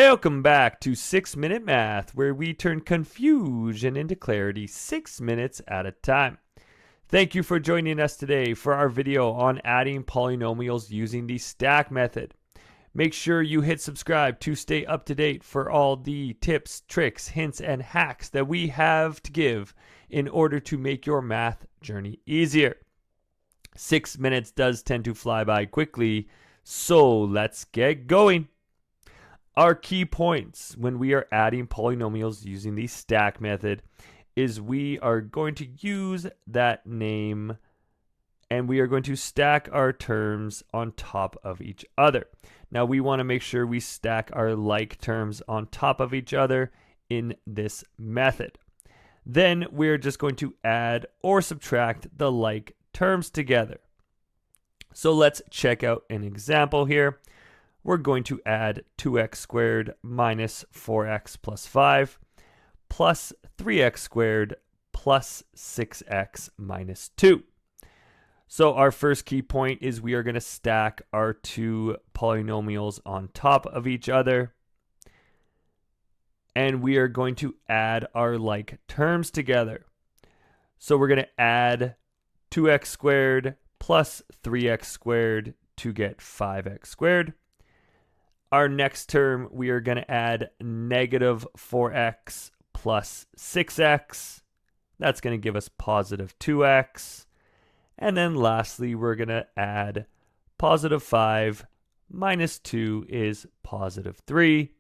Welcome back to 6-Minute Math, where we turn confusion into clarity 6 minutes at a time. Thank you for joining us today for our video on adding polynomials using the stack method. Make sure you hit subscribe to stay up to date for all the tips, tricks, hints, and hacks that we have to give in order to make your math journey easier. 6 minutes does tend to fly by quickly, so let's get going. Our key points when we are adding polynomials using the stack method is we are going to use that name and we are going to stack our terms on top of each other. Now we want to make sure we stack our like terms on top of each other in this method. Then we're just going to add or subtract the like terms together. So let's check out an example here. We're going to add 2x squared minus 4x plus 5 plus 3x squared plus 6x minus 2. So our first key point is we are going to stack our two polynomials on top of each other. And we are going to add our like terms together. So we're going to add 2x squared plus 3x squared to get 5x squared. Our next term, we are going to add negative 4x plus 6x. That's going to give us positive 2x. And then lastly, we're going to add positive 5 minus 2 is positive 3,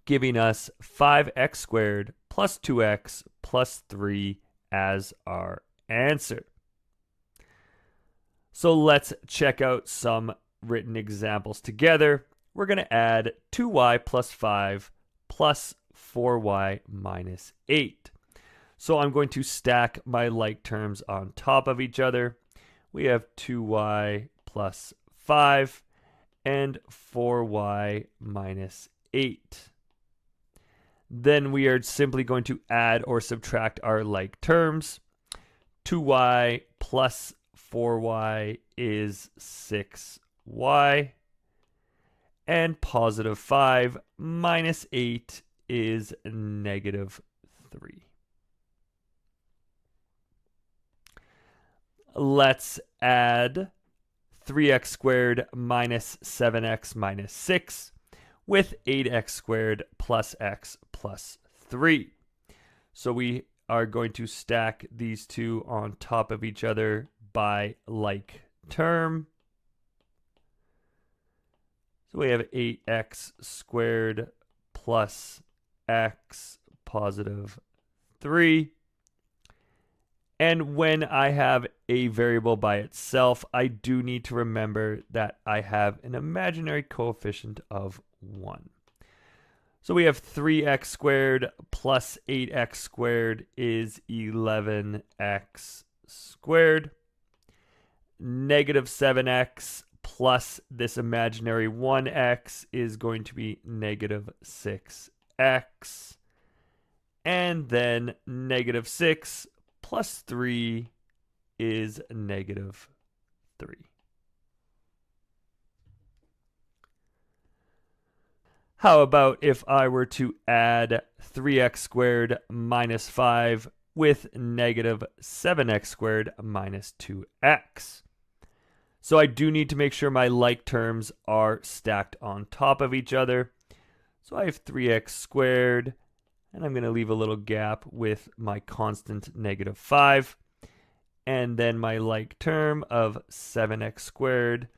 giving us 5x squared plus 2x plus 3 as our answer. So let's check out some written examples together. We're going to add 2y plus 5 plus 4y minus 8. So I'm going to stack my like terms on top of each other. We have 2y plus 5 and 4y minus 8. Then we are simply going to add or subtract our like terms. 2y plus 4y is 6y. And positive 5 minus 8 is negative 3. Let's add 3x squared minus 7x minus 6 with 8x squared plus x plus 3. So we are going to stack these two on top of each other by like term. So we have 8x squared plus x positive 3. And when I have a variable by itself, I do need to remember that I have an imaginary coefficient of 1. So we have 3x squared plus 8x squared is 11x squared. Negative 7x plus this imaginary 1x is going to be negative 6x. And then negative 6 plus 3 is negative 3. How about if I were to add 3x squared minus 5 with negative 7x squared minus 2x? So I do need to make sure my like terms are stacked on top of each other. So I have 3x squared, and I'm going to leave a little gap with my constant negative 5. And then my like term of 7x squared,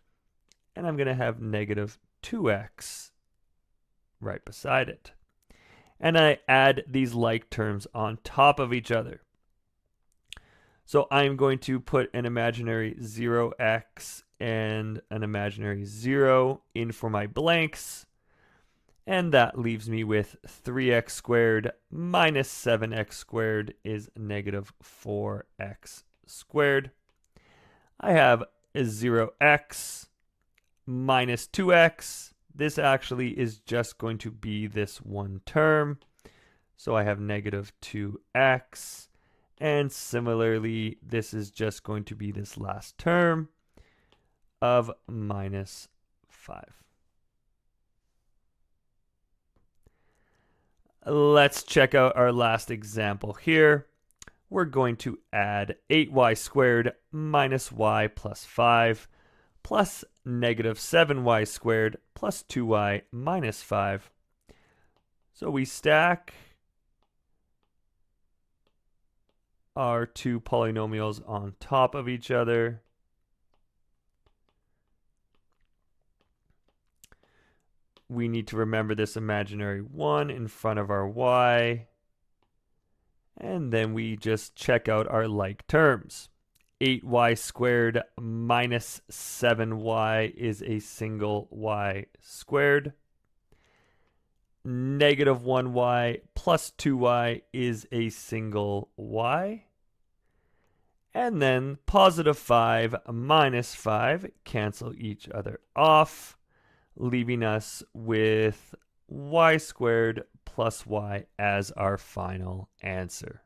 and I'm going to have negative 2x right beside it. And I add these like terms on top of each other. So I'm going to put an imaginary 0x and an imaginary 0 in for my blanks. And that leaves me with 3x squared minus 7x squared is negative 4x squared. I have a 0x minus 2x. This actually is just going to be this one term. So I have negative 2x. And similarly, this is just going to be this last term of minus 5. Let's check out our last example here. We're going to add 8y squared minus y plus 5 plus negative 7y squared plus 2y minus 5. So we stack our two polynomials on top of each other. We need to remember this imaginary 1 in front of our y. And then we just check out our like terms. 8y squared minus 7y is a single y squared. Negative 1y plus 2y is a single y. And then positive 5 minus 5 cancel each other off, leaving us with y squared plus y as our final answer.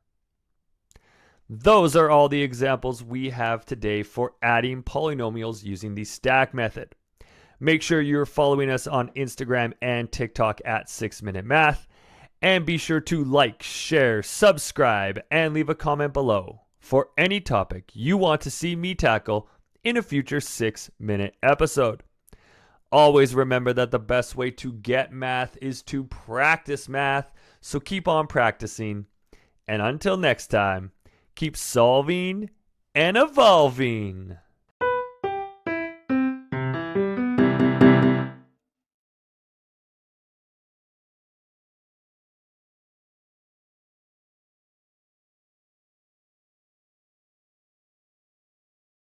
Those are all the examples we have today for adding polynomials using the stack method. Make sure you're following us on Instagram and TikTok at 6Minute Math, and be sure to like, share, subscribe, and leave a comment below for any topic you want to see me tackle in a future 6-minute episode. Always remember that the best way to get math is to practice math, so keep on practicing. And until next time, keep solving and evolving.